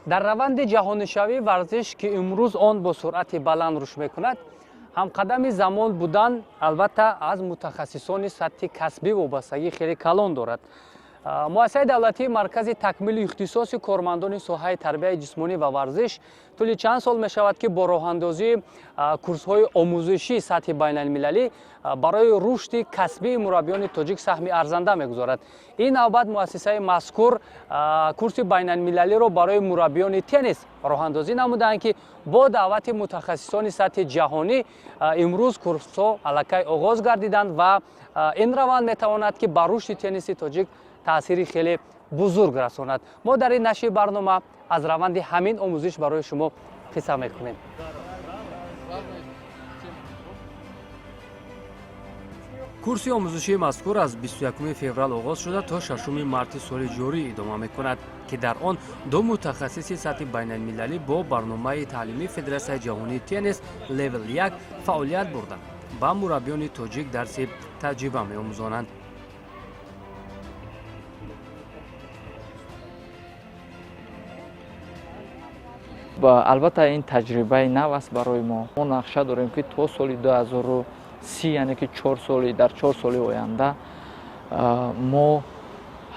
дар раванди ҷаҳонишавии варзиш ки имрӯз он бо суръати баланд рушд мекунад, ҳамқадами замон будан албатта аз мутахассисони сатҳи касбӣ вобастагӣ хеле калон дорад. муассисаи давлатии маркази такмили ихтисоси кормандони соҳаи тарбияи ҷисмонӣ ва варзиш тӯли чанд сол мешавад ки бо роҳандозии курсҳои омӯзишии сатҳи байналмилалӣ барои рушди касбии мураббиёни тоҷик саҳми арзанда мегузорад. ин навбат муассисаи мазкур курси байналмилалиро барои мураббиёни теннис роҳандозӣ намуданд ки бо даъвати мутахассисони сатҳи ҷаҳонӣ имрӯз курсҳо аллакай оғоз гардиданд ва ин раванд метавонад ки ба рушди тенниси тоҷик таъсири хеле бузург расонад. мо дар ин нашри барнома аз раванди ҳамин омӯзиш барои шумо қисса мекунем. курси омӯзишии мазкур аз 21 феврал оғоз шуда то 6 марти соли ҷорӣ идома мекунад ки дар он ду мутахассиси сатҳи байналмилалӣ бо барномаи таълимии Федератсияи ҷаҳонии теннис Level 1 фаъолият бурда ба мураббиёни тоҷик дарси таҷриба меомӯзонанд. албатта ин таҷрибаи нав аст барои мо. Мо нақша дорем ки то соли 2030, яъне ки 4 соли дар 4 соли оянда мо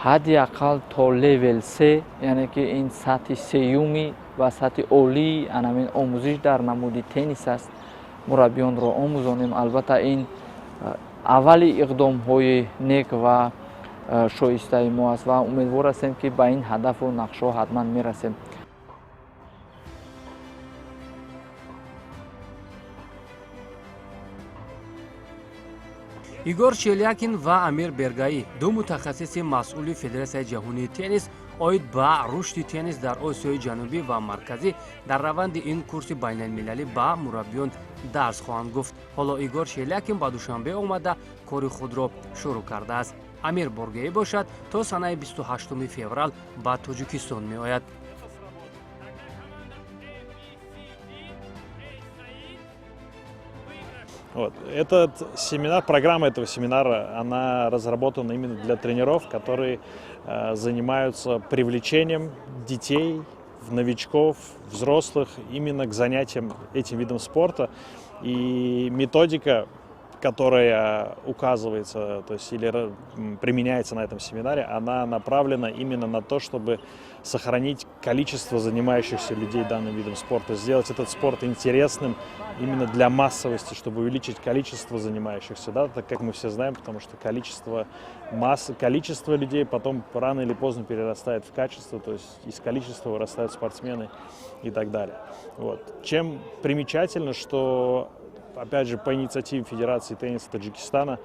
ҳадди ақал то левел 3, яъне ки ин сатҳи сеюми ва сатҳи олии анамин омӯзиш дар намуди теннис аст, мураббиёнро омӯзонем. Албатта ин аввали иқдомҳои нек ва шоистаи мо аст ва умедвор ҳастем ки ба ин ҳадафу нақшҳо ҳатман мерасем. Игор Челякин ва Амир Бергаи, ду мутахассиси масъули Федератсияи ҷаҳонии теннис оид ба рушди теннис дар Осиёи ҷанубӣ ва марказӣ дар раванди ин курси байналмилалӣ ба мураббиён дарс хоҳанд гуфт. ҳоло Игор Челякин ба Душанбе омада кори худро шурӯъ кардааст. Амир Бергаи бошад то санаи 28 феврал ба Тоҷикистон меояд. Этот семинар, программа этого семинара, она разработана именно для тренеров, которые занимаются привлечением детей, новичков, взрослых именно к занятиям этим видом спорта. И методика, которая указывается, то есть или применяется на этом семинаре, она направлена именно на то, чтобы сохранить количество занимающихся людей данным видом спорта, сделать этот спорт интересным именно для массовости, чтобы увеличить количество занимающихся, да, так как мы все знаем, потому что количество людей потом рано или поздно перерастает в качество, то есть из количества вырастают спортсмены и так далее. Вот. Чем примечательно, что опять же, по инициативе Федерации тенниса Таджикистана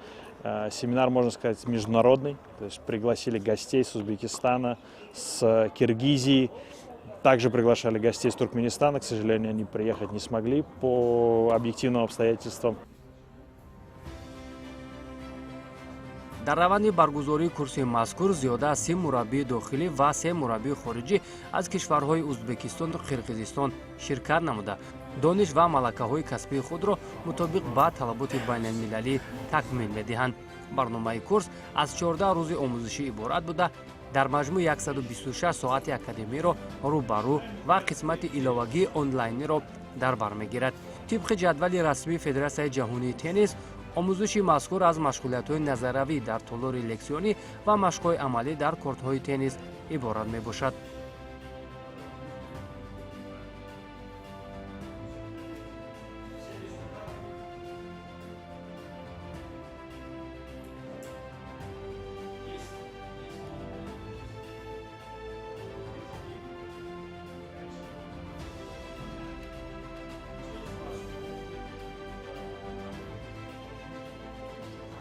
семинар, можно сказать, международный. То есть пригласили гостей с Узбекистана, с Киргизии. Также приглашали гостей с Туркменистана. К сожалению, они приехать не смогли по объективным обстоятельствам. дар раванди баргузории курси мазкур зиёда аз 30 мураббии дохилӣ ва 3 мураббии хориҷӣ аз кишварҳои Узбекистон, Қирғизистон ширкат намуда дониш ва малакаҳои касбии худро мутобиқ ба талаботи байналмилалӣ такмил медиҳанд. барномаи курс аз 14 рӯзи омӯзишӣ иборат буда дар маҷмӯъ 126 соати академиро рӯ ба рӯ ва қисмати иловагии онлайниро дар бар мегирад. тибқи ҷадвали расмии Федератсияи ҷаҳонии теннис омӯзиши мазкур аз машғулиятҳои назаравӣ дар толори лексионӣ ва машқҳои амалӣ дар кортҳои теннис иборат мебошад.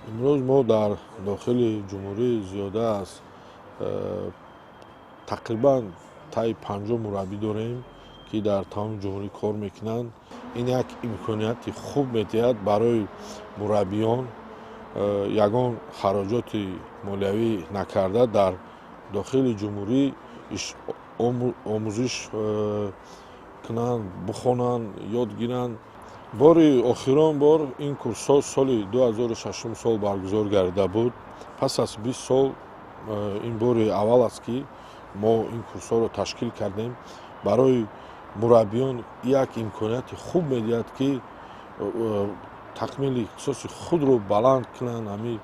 имрӯз мо дар дохили ҷумҳурии зиёда аз тақрибан таи 50 мураббӣ дорем, ки дар тамоми ҷумҳурӣ кор мекунанд. ин як имконияти хуб метиҳад барои мураббиён ягон хароҷоти молиявӣ накарда дар дохили ҷумҳурӣ омӯзиш кунанд, бихонанд, ёд гиранд. бори охирон бор ин курсҳо соли 2006 сол баргузор гардида буд. пас аз 20 сол ин бори аввал аст ки мо ин курсҳоро ташкил кардем барои мураббиён як имконияти хуб медиҳад, ки такмили ихтисоси худро баланд кунанд, ҳамин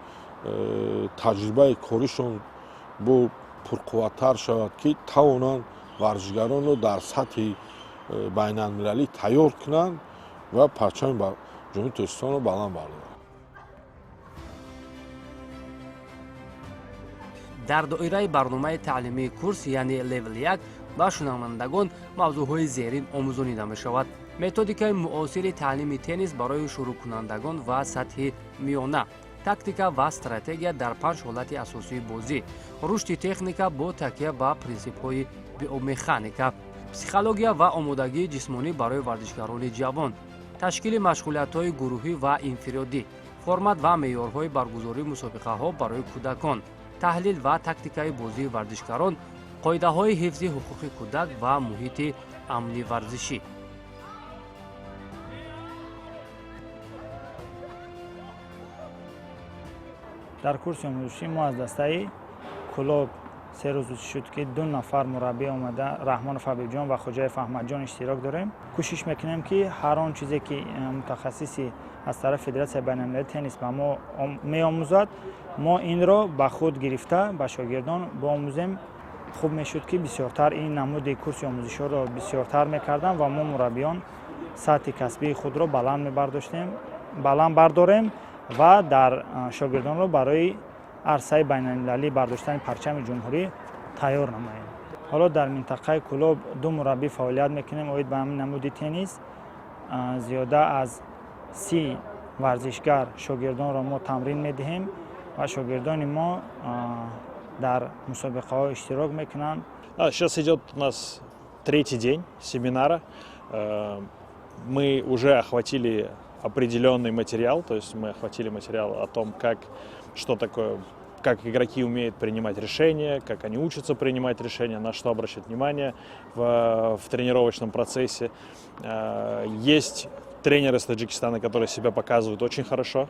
таҷрибаи коришон бо пурқувваттар шавад, ки тавонанд варзишгаронро дар сатҳи байналмилалӣ тайёр кунанд ва парчами ҷумҳурии Тоҷикистонро баланд бардоранд. дар доираи барномаи таълимии курс яъне левел 1 ба шунавандагон мавзӯъҳои зерин омӯзонида мешавад. методикаи муосири таълими теннис барои шурӯъкунандагон ва сатҳи миёна, тактика ва стратегия дар 5 ҳолати асосии бозӣ, рушди техника бо такя ба принсипҳои биомеханика, психология ва омодагии ҷисмонӣ барои варзишгарони ҷавон, ташкили машғулиятҳои гурӯҳӣ ва инфиродӣ, формат ва меъёрҳои баргузории мусобиқаҳо барои кӯдакон, таҳлил ва тактикаи бозии варзишгарон, қоидаҳои ҳифзи ҳуқуқи кӯдак ва муҳити амни варзишӣ. дар курси омӯзишӣ мо аз дастаи клуб се рӯз шуд ки 2 нафар мураббӣ омада, Раҳмонов Ҳабибҷон ва Хоҷаев Аҳмадҷон иштирок дорем. кӯшиш мекунем ки ҳар он чизе ки мутахассиси аз тарафи Федератсияи байналмилалии теннис ба мо меомӯзад, мо инро ба худ гирифта ба шогирдон биомӯзем. хуб мешуд ки бисёртар ин намуди курси омӯзишҳоро бисёртар мекардам ва мо мураббиён сатҳи касбии худро баланд бардорем ва дар шогирдонро барои арсаи байналмилалӣ бардоштани парчами ҷумҳурӣ тайёр намоем. ҳоло дар минтақаи клуб 2 мураббӣ фаъолият мекунем оид ба ҳамин намуди теннис. зиёда аз 30 варзишгар шогирдонро мо тамрин медиҳем ва шогирдони мо дар мусобиқаҳо иштирок мекунанд. Сейчас идет у нас 3-й день семинара. Мы уже охватили определенный материал, то есть мы охватили материал о том, как игроки умеют принимать решения, как они учатся принимать решения, на что обращать внимание в тренировочном процессе. Есть тренеры из Таджикистана, которые себя показывают очень хорошо.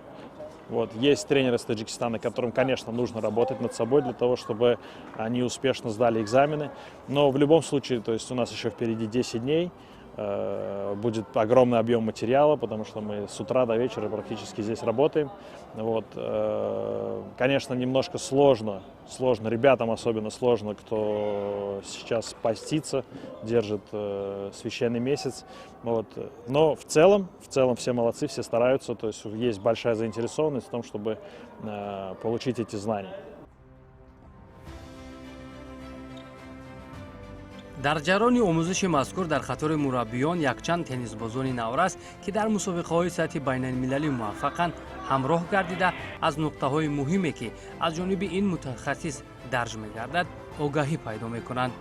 Вот. Есть тренеры из Таджикистана, которым, конечно, нужно работать над собой для того, чтобы они успешно сдали экзамены. Но в любом случае, то есть у нас еще впереди 10 дней. Будет огромный объем материала, потому что мы с утра до вечера практически здесь работаем. Вот. Конечно, немножко сложно, ребятам особенно сложно, кто сейчас постится, держит священный месяц. Вот. Но в целом все молодцы, все стараются, то есть есть большая заинтересованность в том, чтобы получить эти знания. дар ҷараёни омӯзиши мазкур дар қатори мураббиён якчанд теннисбозони наврас ки дар мусобиқаҳои сатҳи байналмилалӣ муваффақанд ҳамроҳ гардида аз нуқтаҳои муҳиме ки аз ҷониби ин мутахассис дарҷ мегардад огаҳӣ пайдо мекунанд.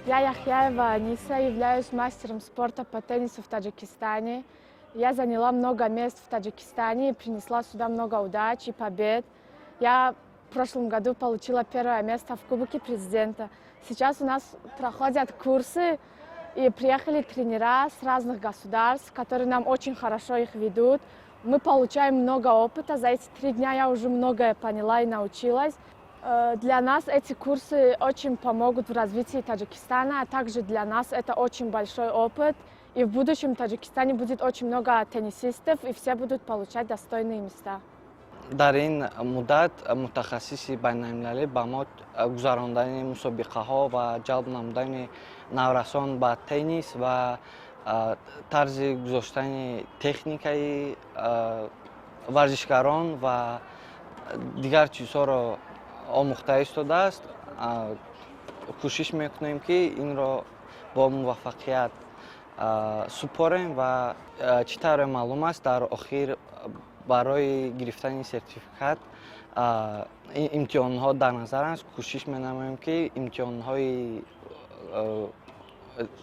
Я Яхьяева Аниса, являюсь мастером спорта по теннису в Таджикистане. Я заняла много мест в Таджикистане и принесла сюда много удач и побед. Я в прошлом году получила 1-е место в Кубке президента. Сейчас у нас проходят курсы и приехали тренера с разных государств, которые нам очень хорошо их ведут. Мы получаем много опыта. За эти 3 дня я уже многое поняла и научилась. Для нас эти курсы очень помогут в развитии Таджикистана, а также для нас это очень большой опыт. И в будущем в Таджикистане будет очень много теннисистов, и все будут получать достойные места. дар ин муддат мутахассиси байналмилалӣ ба мо гузарондани мусобиқаҳо ва ҷалб намудани наврасон ба теннис ва тарзи гузоштани техникаи варзишгарон ва дигар чизҳоро омӯхта истодааст. кӯшиш мекунем ки инро бо муваффақият супорем ва чӣ тавре маълум аст, дар охир барои гирифтани сертификат имтиҳонҳо дар назар аст. кӯшиш менамоем ки имтиҳонҳои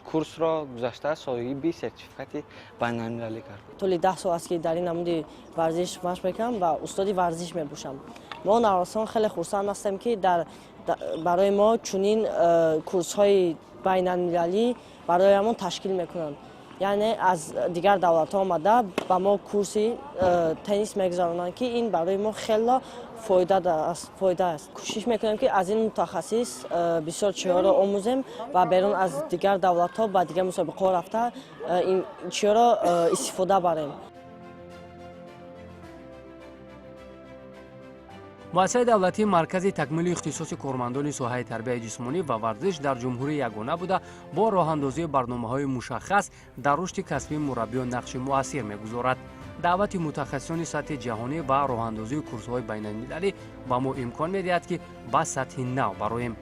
курсро гузашта соҳиби сертификати байналмилалӣ гардем. толи 10 сол аст ки дар ин намуди варзиш машқ мекунам ва устоди варзиш мебошам. мо наврасон хеле хурсанд ҳастем ки барои мо чунин курсҳои байналмилалӣ бароямон ташкил мекунанд. яъне аз дигар давлатҳо омада ба мо курси теннис мегузаронанд ки ин барои мо хело фоида аст. Кӯшиш мекунем ки аз ин мутахассис бисёр чизҳоро омӯзем ва берун аз дигар давлатҳо ба дигар мусобиқаҳо рафта ин чизҳоро истифода барем. муассисаи давлатии маркази такмили ихтисоси кормандони соҳаи тарбияи ҷисмонӣ ва варзиш дар ҷумҳурӣ ягона буда бо роҳандозии барномаҳои мушаххас дар рушди касбии мураббиён нақши муассир мегузорад. даъвати мутахассисони сатҳи ҷаҳонӣ ва роҳандозии курсҳои байналмилалӣ ба мо имкон медиҳад ки ба сатҳи нав бароем.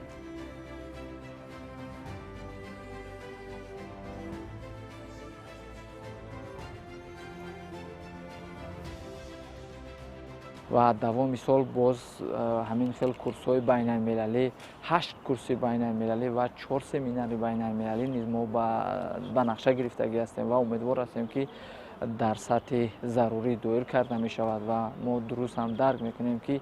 ва давоми сол боз ҳамин хел курсҳои байналмилалӣ 8 курси байналмилалӣ ва 4 семинари байналмилалӣ низ мо ба нақша гирифтагӣ ҳастем ва умедвор ҳастем ки дар сатҳи зарурӣ доир карда мешавад ва мо дуруст ҳам дарк мекунем ки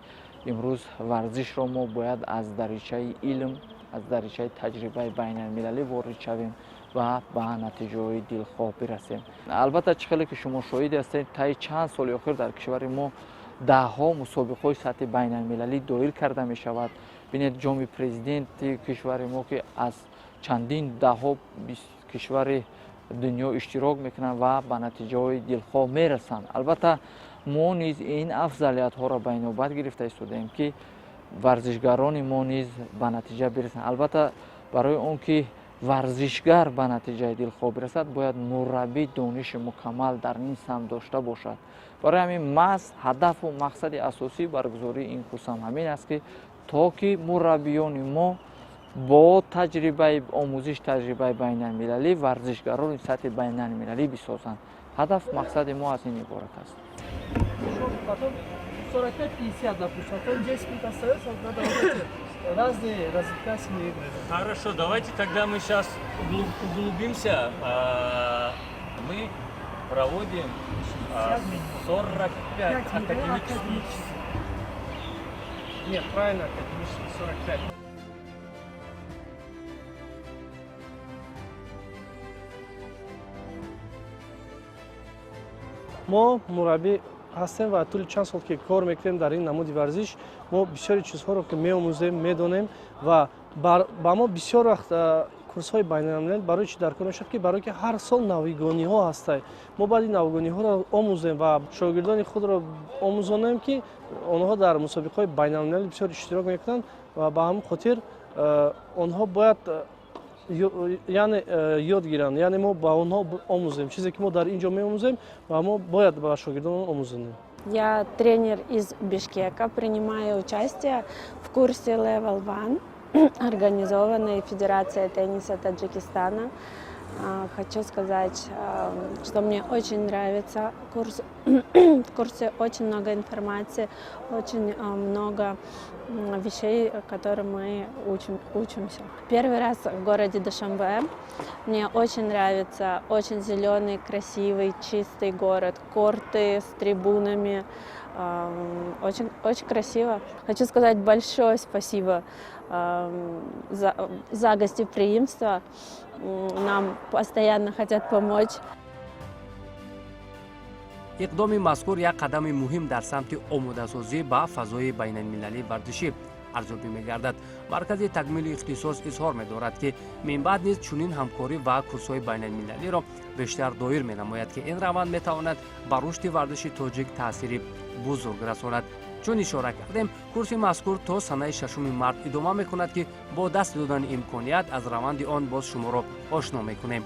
имрӯз варзишро мо бояд аз даричаи илм, аз даричаи таҷрибаи байналмилалӣ ворид шавем ва ба натиҷаҳои дилхоҳ бирасем. албатта чӣ хеле ки шумо шоҳид ҳастед, таи чанд соли охир дар кишвари мо даҳҳо мусобиқаҳои сатҳи байналмилалӣ доир карда мешавад. бинед ҷоми президенти кишвари мо ки аз чандин даҳҳо кишвари дунё иштирок мекунанд ва ба натиҷаҳои дилхоҳ мерасанд. албатта мо низ ин афзалиятҳоро ба инобат гирифта истодаем ки варзишгарони мо низ ба натиҷа бирасанд. албатта барои он ки варзишгар ба натиҷаи дилхоҳ бирасад, бояд мураббӣ дониши мукаммал дар ин самт дошта бошад. барои ҳамин маҳз ҳадафу мақсади асосии баргузории ин курсам ҳамин аст ки то ки мураббиёни мо бо таҷрибаи омӯзиш таҷрибаи байналмилалӣ варзишгарони сатҳи байналмилалӣ бисозанд. ҳадаф мақсади мо аз ин иборат аст. Хорошо, давайте тогда мы сейчас углубимся. Мы проводим 45 академических часов. Нет, правильно, академических 45. мо мураббӣ ҳастем ва тӯли чанд сол ки кор мекунем дар ин намуди варзиш, мо бисёри чизҳоро ки меомӯзем, медонем ва ба мо бисёр вақт курсҳои байналмилалӣ барои чӣ дар кор мешавад ки барои ки ҳар сол навигониҳо ҳастанд. мо баъд ин навигониҳоро омӯзем ва шогирдони худро омӯзонем ки онҳо дар мусобиқаҳои байналмилалӣ бисёр иштирок мекунанд ва ба ҳамин хотир онҳо бояд яъне ёд гиранд, яъне мо ба онҳо омӯзем чизе ки мо дар ин ҷо меомӯзем ва мо бояд ба шогирдонон омӯзонем. Я тренер из Бишкека, принимаю участие в курсе Level 1, организованной Федерацией тенниса Таджикистана. Хочу сказать, что мне очень нравится курс. В курсе очень много информации, очень много вещей, которые мы учимся. Первый раз в городе Душанбе. Мне очень нравится, очень зеленый, красивый, чистый город, корты с трибунами. Очень, очень красиво. Хочу сказать большое спасибо за гостеприимство. Нам постоянно хотят помочь. иқдоми мазкур як қадами муҳим дар самти омодасозӣ ба фазои байналмилалии варзишӣ арзёбӣ мегардад. маркази такмили ихтисос изҳор медорад ки минбаъд низ чунин ҳамкорӣ ва курсҳои байналмилалиро бештар доир менамояд ки ин раванд метавонад ба рушди варзиши тоҷик таъсири бузург расонад. чун ишора кардем, курси мазкур то санаи 6 март идома мекунад ки бо даст додани имконият аз раванди он боз шуморо ошно мекунем.